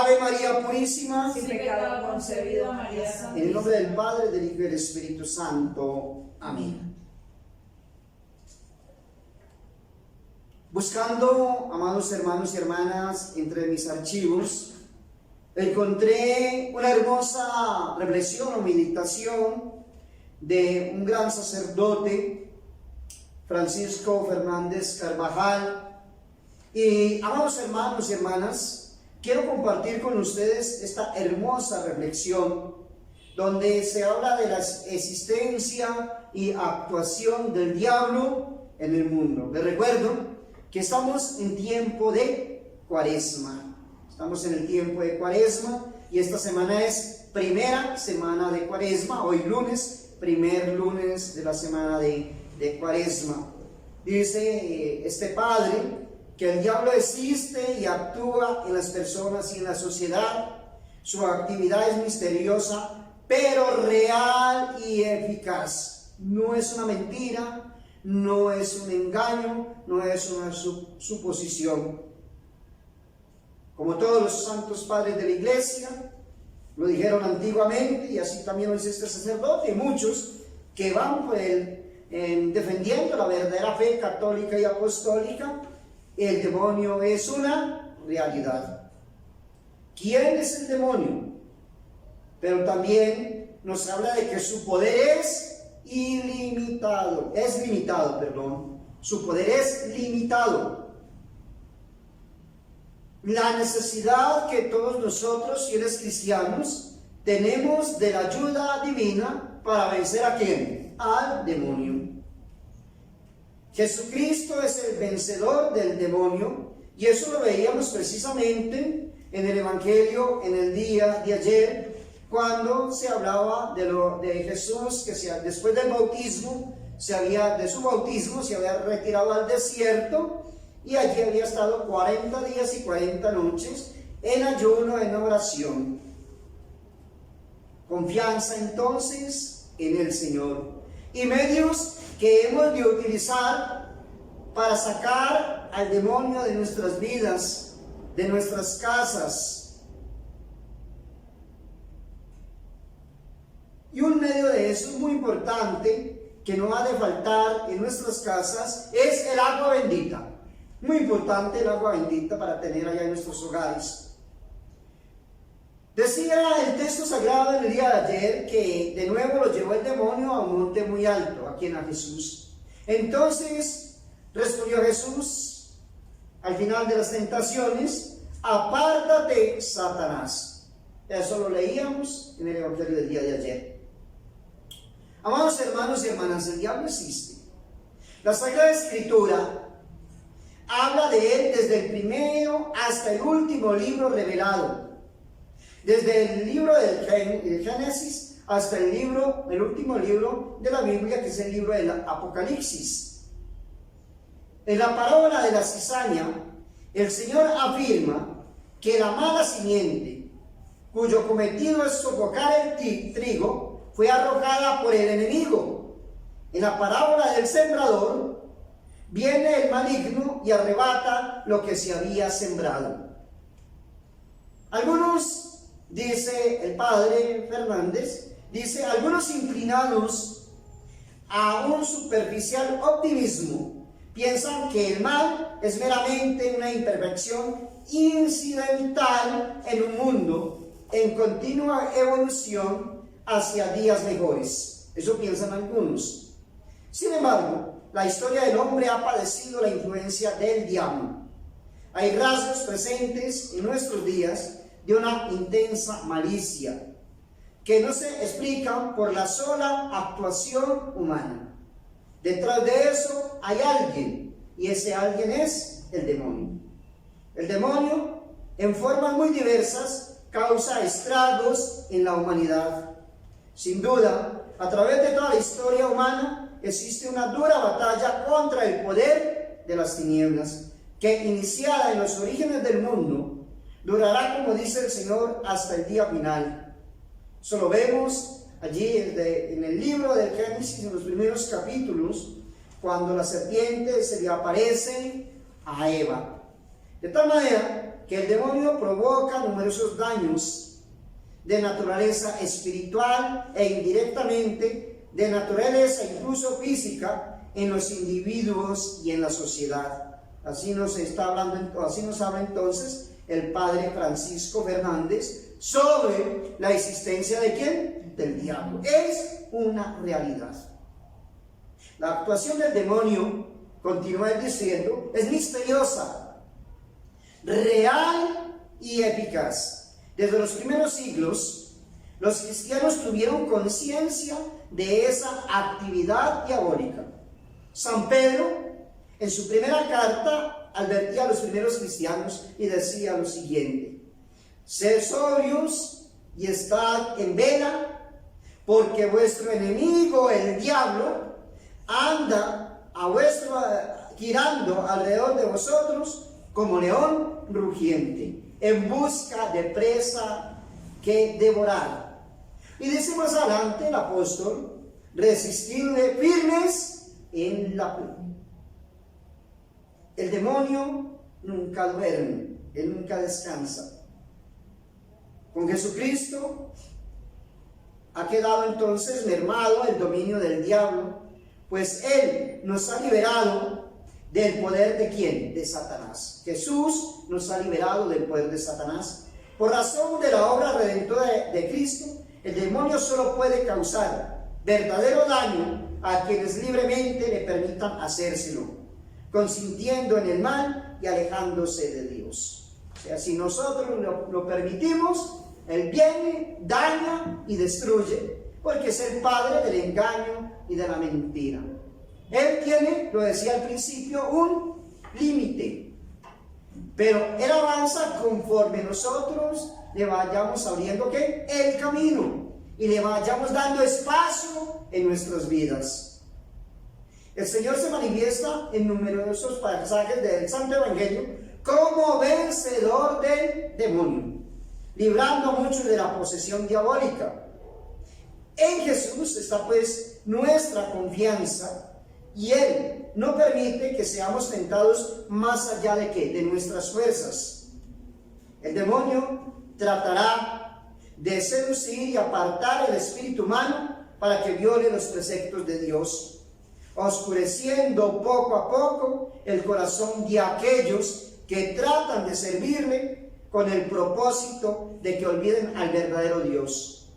Ave María Purísima, sin pecado concebido, María Santísima. en el nombre del Padre, del Hijo y del Espíritu Santo. Amén. Buscando, amados hermanos y hermanas, entre mis archivos, encontré una hermosa reflexión o meditación de un gran sacerdote, Francisco Fernández Carvajal. Y, amados hermanos y hermanas, quiero compartir con ustedes esta hermosa reflexión donde se habla de la existencia y actuación del diablo en el mundo. Les recuerdo que estamos en tiempo de Cuaresma. Estamos en el tiempo de Cuaresma y esta semana es primera semana de Cuaresma. Hoy lunes, primer lunes de la semana de Cuaresma. Dice este padre que el diablo existe y actúa en las personas y en la sociedad. Su actividad es misteriosa, pero real y eficaz. No es una mentira, no es un engaño, no es una suposición. Como todos los santos padres de la iglesia lo dijeron antiguamente, y así también lo dice este sacerdote, y muchos que van defendiendo la verdadera fe católica y apostólica, el demonio es una realidad. ¿Quién es el demonio? Pero también nos habla de que su poder es limitado. Su poder es limitado. La necesidad que todos nosotros, fieles cristianos, tenemos de la ayuda divina para vencer ¿a quién? Al demonio. Jesucristo es el vencedor del demonio, y eso lo veíamos precisamente en el Evangelio en el día de ayer, cuando se hablaba de Jesús, que después del bautismo, de su bautismo, se había retirado al desierto, y allí había estado 40 días y 40 noches en ayuno, en oración. Confianza entonces en el Señor. Y medios que hemos de utilizar para sacar al demonio de nuestras vidas, de nuestras casas. Y un medio de eso muy importante, que no ha de faltar en nuestras casas, es el agua bendita. Muy importante el agua bendita para tener allá en nuestros hogares. Decía el texto sagrado en el día de ayer que de nuevo lo llevó el demonio a un monte muy alto, a quien a Jesús. Entonces respondió Jesús al final de las tentaciones: apártate, Satanás. Eso lo leíamos en el Evangelio del día de ayer. Amados hermanos y hermanas, el diablo existe. La Sagrada Escritura habla de él desde el primero hasta el último libro revelado. Desde el libro del Génesis hasta el último libro de la Biblia, que es el libro del Apocalipsis. En la parábola de la cizaña, el Señor afirma que la mala simiente, cuyo cometido es sofocar el trigo, fue arrojada por el enemigo. En la parábola del sembrador, viene el maligno y arrebata lo que se había sembrado. Algunos, dice el padre Fernández, algunos inclinados a un superficial optimismo piensan que el mal es meramente una imperfección incidental en un mundo en continua evolución hacia días mejores. Eso piensan algunos. Sin embargo, la historia del hombre ha padecido la influencia del diablo. Hay rasgos presentes en nuestros días de una intensa malicia que no se explican por la sola actuación humana. Detrás de eso hay alguien, y ese alguien es el demonio. El demonio, en formas muy diversas, causa estragos en la humanidad. Sin duda, a través de toda la historia humana existe una dura batalla contra el poder de las tinieblas, que, iniciada en los orígenes del mundo, durará, como dice el Señor, hasta el día final. Eso lo vemos allí en el libro del Génesis, en los primeros capítulos, cuando la serpiente se le aparece a Eva. De tal manera que el demonio provoca numerosos daños de naturaleza espiritual e indirectamente de naturaleza incluso física en los individuos y en la sociedad. Así nos habla entonces el padre Francisco Fernández sobre la existencia de ¿quién? Del diablo. Es una realidad. La actuación del demonio, continúa diciendo, es misteriosa, real y eficaz. Desde los primeros siglos, los cristianos tuvieron conciencia de esa actividad diabólica. San Pedro, en su primera carta, advertía a los primeros cristianos y decía lo siguiente: sed sobrios y estad en vela, porque vuestro enemigo, el diablo, anda girando alrededor de vosotros como león rugiente, en busca de presa que devorar. Y dice más adelante el apóstol: resistidle firmes en la fe. El demonio nunca duerme, él nunca descansa. Con Jesucristo ha quedado entonces mermado el dominio del diablo, pues Él nos ha liberado del poder ¿de quién? De Satanás. Jesús nos ha liberado del poder de Satanás. Por razón de la obra redentora de Cristo, el demonio solo puede causar verdadero daño a quienes libremente le permitan hacérselo, consintiendo en el mal y alejándose de Dios. O sea, si nosotros lo permitimos, Él viene, daña y destruye, porque es el padre del engaño y de la mentira. Él tiene, lo decía al principio, un límite, pero Él avanza conforme nosotros le vayamos abriendo ¿qué? El camino y le vayamos dando espacio en nuestras vidas. El Señor se manifiesta en numerosos pasajes del Santo Evangelio como vencedor del demonio, librando a muchos de la posesión diabólica. En Jesús está pues nuestra confianza, y Él no permite que seamos tentados más allá de ¿qué? De nuestras fuerzas. El demonio tratará de seducir y apartar el espíritu humano para que viole los preceptos de Dios, oscureciendo poco a poco el corazón de aquellos que tratan de servirle con el propósito de que olviden al verdadero Dios,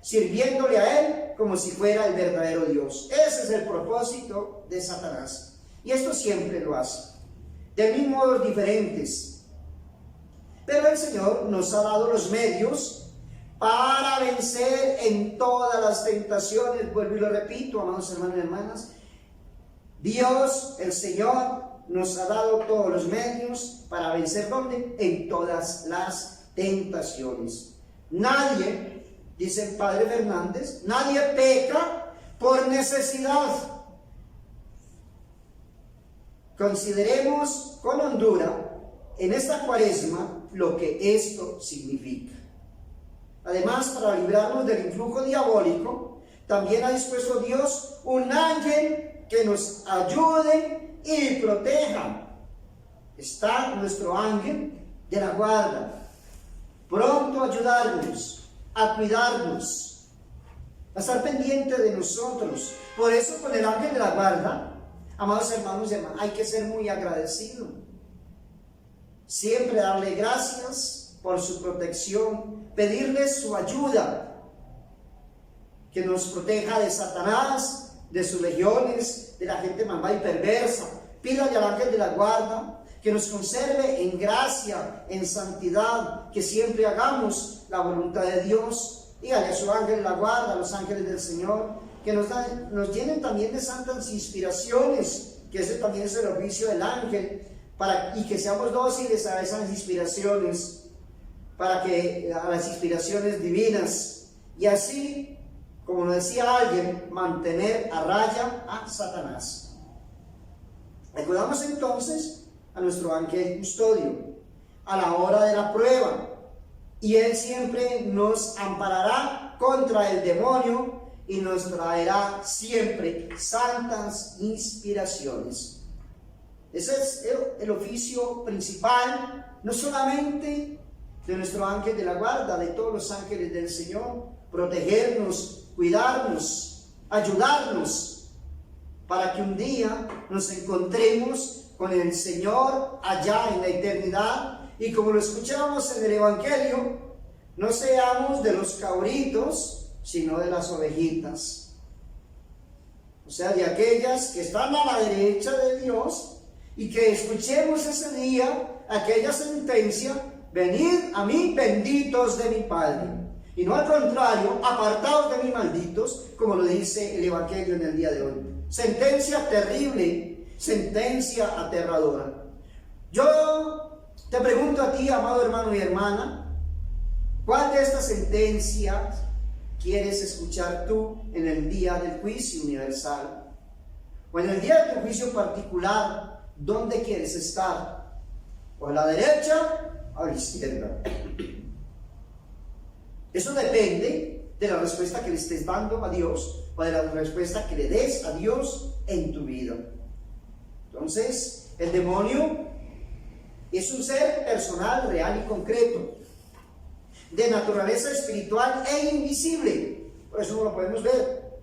sirviéndole a Él como si fuera el verdadero Dios. Ese es el propósito de Satanás, y esto siempre lo hace, de mil modos diferentes. Pero el Señor nos ha dado los medios para vencer en todas las tentaciones. Vuelvo y lo repito, amados hermanos y hermanas, Dios, el Señor, nos ha dado todos los medios para vencer ¿dónde? En todas las tentaciones. Nadie, dice el padre Fernández, nadie peca por necesidad. Consideremos con hondura en esta cuaresma lo que esto significa. Además, para librarnos del influjo diabólico, también ha dispuesto Dios un ángel que nos ayude y proteja. Está nuestro ángel de la guarda, pronto a ayudarnos, a cuidarnos, a estar pendiente de nosotros. Por eso con el ángel de la guarda, amados hermanos y hermanas, hay que ser muy agradecido. Siempre darle gracias por su protección, pedirle su ayuda, que nos proteja de Satanás, de sus legiones, de la gente malvada y perversa. Pídale al ángel de la guarda que nos conserve en gracia, en santidad, que siempre hagamos la voluntad de Dios. Dígale a su ángel de la guarda, a los ángeles del Señor, que nos llenen también de santas inspiraciones, que ese también es el oficio del ángel, y que seamos dóciles a esas inspiraciones, a las inspiraciones divinas, y así, como nos decía alguien, mantener a raya a Satanás. Acudamos entonces a nuestro ángel custodio a la hora de la prueba, y él siempre nos amparará contra el demonio y nos traerá siempre santas inspiraciones. Ese es el oficio principal, no solamente de nuestro ángel de la guarda, de todos los ángeles del Señor, protegernos, cuidarnos, ayudarnos, para que un día nos encontremos con el Señor allá en la eternidad, y como lo escuchamos en el Evangelio, no seamos de los cabritos, sino de las ovejitas. O sea, de aquellas que están a la derecha de Dios, y que escuchemos ese día aquella sentencia: venid a mí, benditos de mi Padre. Y no al contrario, apartados de mí, malditos, como lo dice el Evangelio en el día de hoy. Sentencia terrible, sentencia aterradora. Yo te pregunto a ti, amado hermano y hermana, ¿cuál de estas sentencias quieres escuchar tú en el día del juicio universal? O en el día de tu juicio particular, ¿dónde quieres estar? ¿O a la derecha o a la izquierda? Eso depende de la respuesta que le estés dando a Dios, o de la respuesta que le des a Dios en tu vida. Entonces, el demonio es un ser personal, real y concreto, de naturaleza espiritual e invisible, por eso no lo podemos ver,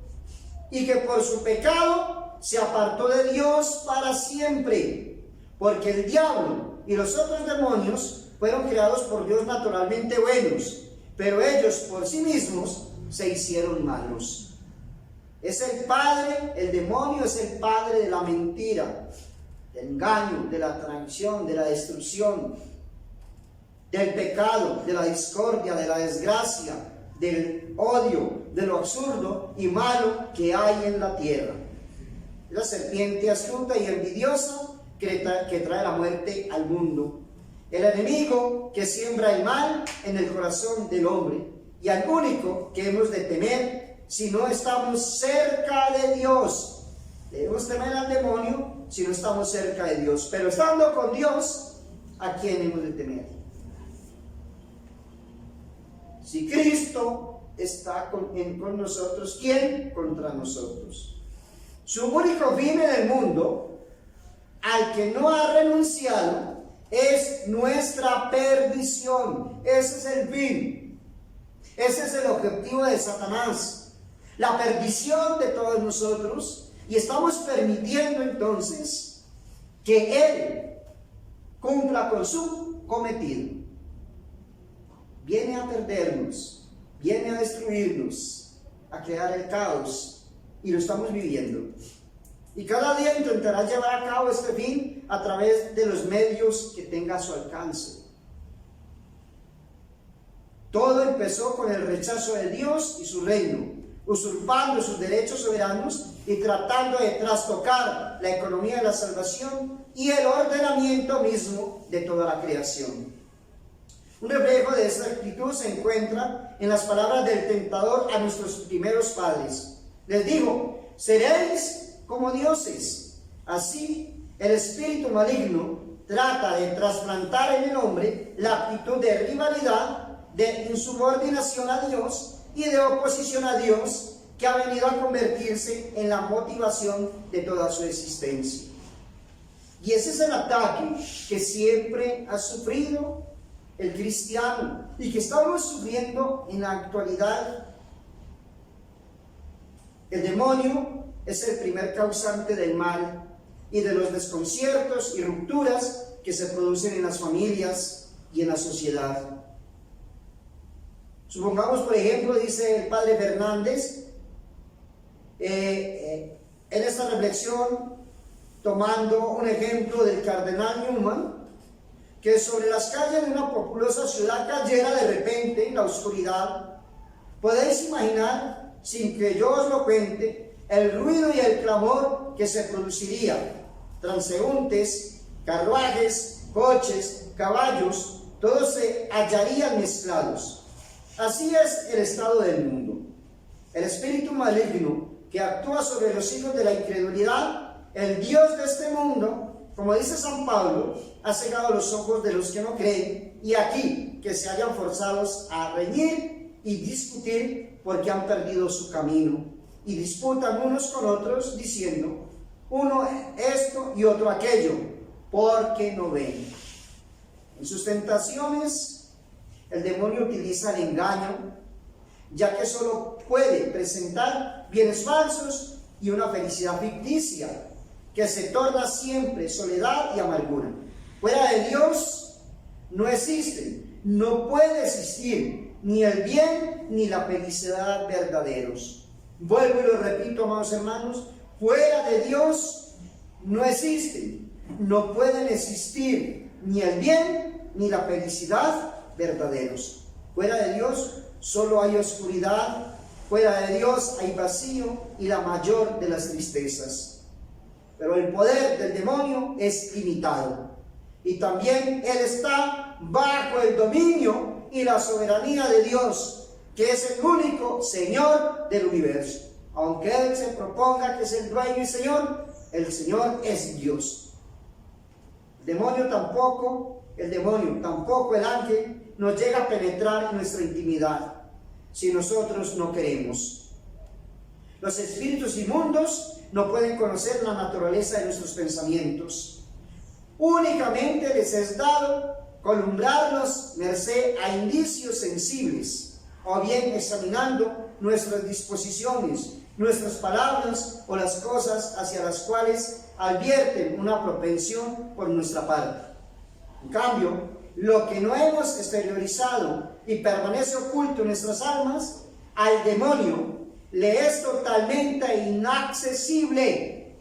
y que por su pecado se apartó de Dios para siempre, porque el diablo y los otros demonios fueron creados por Dios naturalmente buenos, pero ellos por sí mismos se hicieron malos. Es el padre, el demonio es el padre de la mentira, del engaño, de la traición, de la destrucción, del pecado, de la discordia, de la desgracia, del odio, de lo absurdo y malo que hay en la tierra. La serpiente astuta y envidiosa que trae la muerte al mundo. El enemigo que siembra el mal en el corazón del hombre, y al único que hemos de temer si no estamos cerca de Dios. Debemos temer al demonio si no estamos cerca de Dios, pero estando con Dios, ¿a quién hemos de temer? Si Cristo está con nosotros, ¿quién contra nosotros? Su único fin en el mundo, al que no ha renunciado, es nuestra perdición. Ese es el fin. Ese es el objetivo de Satanás, la perdición de todos nosotros, y estamos permitiendo entonces que él cumpla con su cometido. Viene a perdernos, viene a destruirnos, a crear el caos, y lo estamos viviendo. Y cada día intentará llevar a cabo este fin a través de los medios que tenga a su alcance. Todo empezó con el rechazo de Dios y su reino, usurpando sus derechos soberanos y tratando de trastocar la economía de la salvación y el ordenamiento mismo de toda la creación. Un reflejo de esta actitud se encuentra en las palabras del tentador a nuestros primeros padres. Les dijo: seréis como dioses. Así, el espíritu maligno trata de trasplantar en el hombre la actitud de rivalidad, de insubordinación a Dios y de oposición a Dios, que ha venido a convertirse en la motivación de toda su existencia. Y ese es el ataque que siempre ha sufrido el cristiano y que estamos sufriendo en la actualidad. El demonio es el primer causante del mal y de los desconciertos y rupturas que se producen en las familias y en la sociedad. Supongamos, por ejemplo, dice el padre Fernández, en esta reflexión, tomando un ejemplo del cardenal Newman, que sobre las calles de una populosa ciudad cayera de repente la oscuridad. Podéis imaginar, sin que yo os lo cuente, el ruido y el clamor que se produciría. Transeúntes, carruajes, coches, caballos, todos se hallarían mezclados. Así es el estado del mundo. El espíritu maligno que actúa sobre los hijos de la incredulidad, el Dios de este mundo, como dice San Pablo, ha cegado los ojos de los que no creen, y aquí que se hallan forzados a reñir y discutir porque han perdido su camino, y disputan unos con otros diciendo, uno esto y otro aquello, porque no ven. En sus tentaciones, el demonio utiliza el engaño, ya que solo puede presentar bienes falsos y una felicidad ficticia, que se torna siempre soledad y amargura. Fuera de Dios no existen, no puede existir ni el bien ni la felicidad verdaderos. Vuelvo y lo repito, amados hermanos, fuera de Dios no existen, no pueden existir ni el bien ni la felicidad verdaderos. Fuera de Dios solo hay oscuridad, fuera de Dios hay vacío y la mayor de las tristezas. Pero el poder del demonio es limitado y también él está bajo el dominio y la soberanía de Dios, que es el único Señor del universo. Aunque él se proponga que es el dueño y Señor, el Señor es Dios. El demonio tampoco el ángel nos llega a penetrar en nuestra intimidad si nosotros no queremos. Los espíritus inmundos no pueden conocer la naturaleza de nuestros pensamientos. Únicamente les es dado columbrarlos merced a indicios sensibles, o bien examinando nuestras disposiciones, nuestras palabras o las cosas hacia las cuales advierten una propensión por nuestra parte. En cambio, lo que no hemos exteriorizado y permanece oculto en nuestras almas, al demonio le es totalmente inaccesible.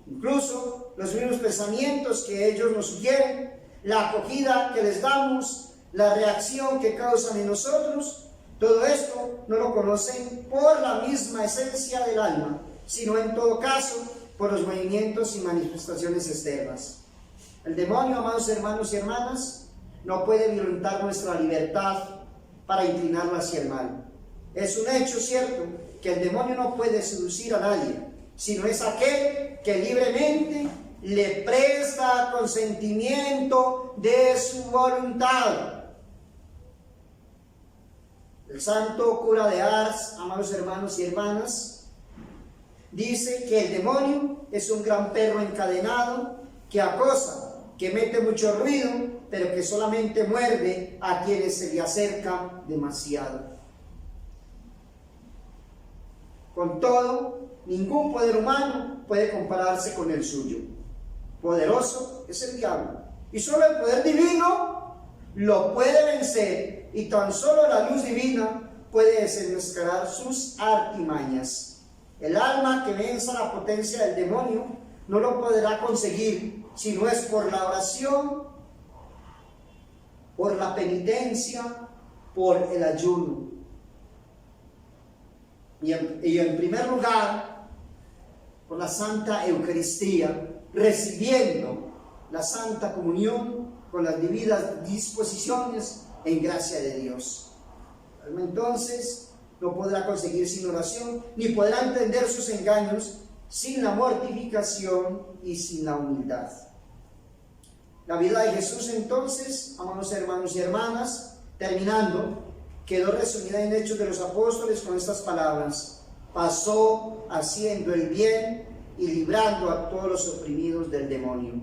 Incluso los mismos pensamientos que ellos nos sugieren, la acogida que les damos, la reacción que causan en nosotros, todo esto no lo conocen por la misma esencia del alma, sino en todo caso por los movimientos y manifestaciones externas. El demonio, amados hermanos y hermanas, no puede violentar nuestra libertad para inclinarla hacia el mal. Es un hecho cierto que el demonio no puede seducir a nadie, sino es aquel que libremente le presta consentimiento de su voluntad. El santo cura de Ars, amados hermanos y hermanas, dice que el demonio es un gran perro encadenado que acosa, que mete mucho ruido, pero que solamente muerde a quienes se le acercan demasiado. Con todo, ningún poder humano puede compararse con el suyo. Poderoso es el diablo, y solo el poder divino lo puede vencer, y tan solo la luz divina puede desenmascarar sus artimañas. El alma que venza la potencia del demonio no lo podrá conseguir si no es por la oración, por la penitencia, por el ayuno. Y en primer lugar, por la Santa Eucaristía, recibiendo la Santa Comunión con las debidas disposiciones en gracia de Dios. Entonces, no podrá conseguir sin oración, ni podrá entender sus engaños sin la mortificación y sin la humildad. La vida de Jesús, entonces, amados hermanos y hermanas, terminando, quedó resumida en Hechos de los Apóstoles con estas palabras: pasó haciendo el bien y librando a todos los oprimidos del demonio.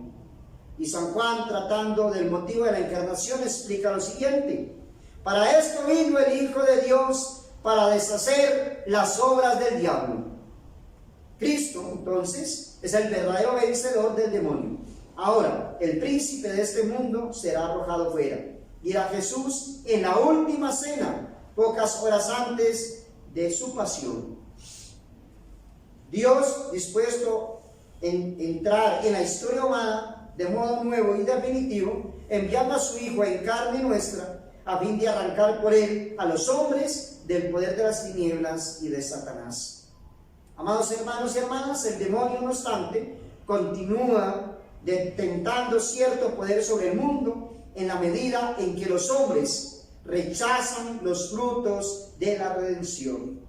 Y San Juan, tratando del motivo de la encarnación, explica lo siguiente: para esto vino el Hijo de Dios, para deshacer las obras del diablo. Cristo, entonces, es el verdadero vencedor del demonio. Ahora, el príncipe de este mundo será arrojado fuera. Y era Jesús en la última cena, pocas horas antes de su pasión. Dios, dispuesto a entrar en la historia humana de modo nuevo y definitivo, enviando a su Hijo en carne nuestra, a fin de arrancar por él a los hombres del poder de las tinieblas y de Satanás. Amados hermanos y hermanas, el demonio, no obstante, continúa detentando cierto poder sobre el mundo en la medida en que los hombres rechazan los frutos de la redención.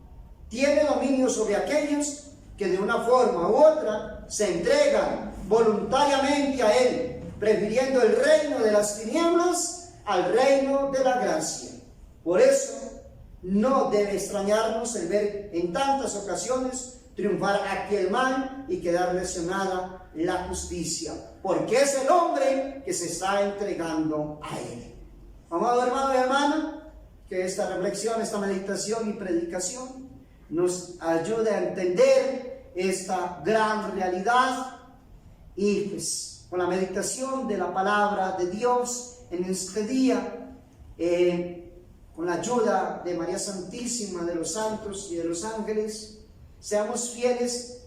Tiene dominio sobre aquellos que de una forma u otra se entregan voluntariamente a él, prefiriendo el reino de las tinieblas al reino de la gracia. Por eso no debe extrañarnos el ver en tantas ocasiones triunfar aquel mal y quedar lesionada la justicia, porque es el hombre que se está entregando a él. Amado hermano y hermana, que esta reflexión, esta meditación y predicación nos ayude a entender esta gran realidad, y pues con la meditación de la palabra de Dios en este día, con la ayuda de María Santísima, de los santos y de los ángeles, seamos fieles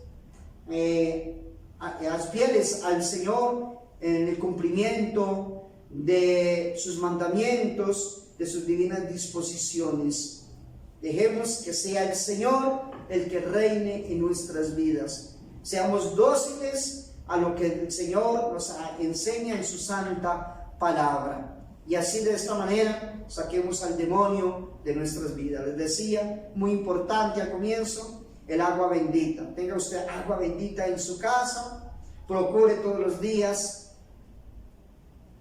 al Señor en el cumplimiento de sus mandamientos, de sus divinas disposiciones. Dejemos que sea el Señor el que reine en nuestras vidas. Seamos dóciles a lo que el Señor nos enseña en su santa palabra. Y así, de esta manera, saquemos al demonio de nuestras vidas. Les decía, muy importante al comienzo, el agua bendita. Tenga usted agua bendita en su casa, procure todos los días.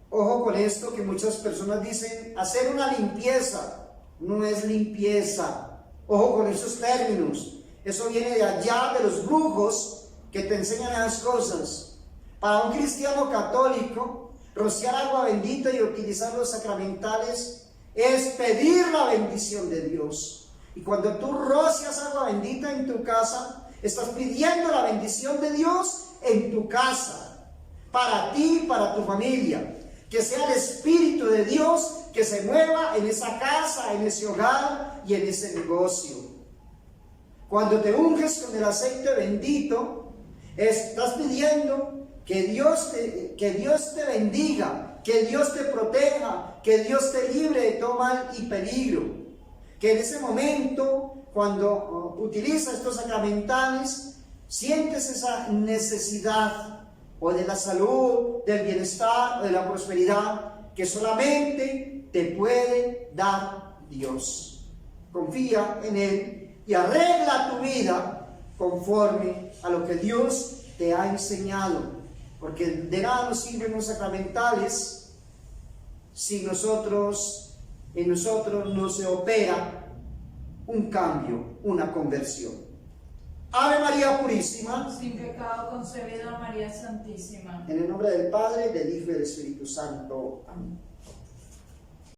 Ojo con esto, que muchas personas dicen, hacer una limpieza. No es limpieza. Ojo con esos términos. Eso viene de allá, de los brujos que te enseñan esas cosas. Para un cristiano católico, rociar agua bendita y utilizar los sacramentales es pedir la bendición de Dios. Y cuando tú rocias agua bendita en tu casa, estás pidiendo la bendición de Dios en tu casa, para ti y para tu familia. Que sea el Espíritu de Dios que se mueva en esa casa, en ese hogar y en ese negocio. Cuando te unges con el aceite bendito, estás pidiendo que Dios te bendiga, que Dios te proteja, que Dios te libre de todo mal y peligro. Que en ese momento, cuando utilizas estos sacramentales, sientes esa necesidad o de la salud, del bienestar o de la prosperidad que solamente te puede dar Dios. Confía en Él y arregla tu vida conforme a lo que Dios te ha enseñado. Porque de nada nos sirven los sacramentales si en nosotros no se opera un cambio, una conversión. Ave María Purísima, sin pecado concebido, María Santísima. En el nombre del Padre, del Hijo y del Espíritu Santo. Amén.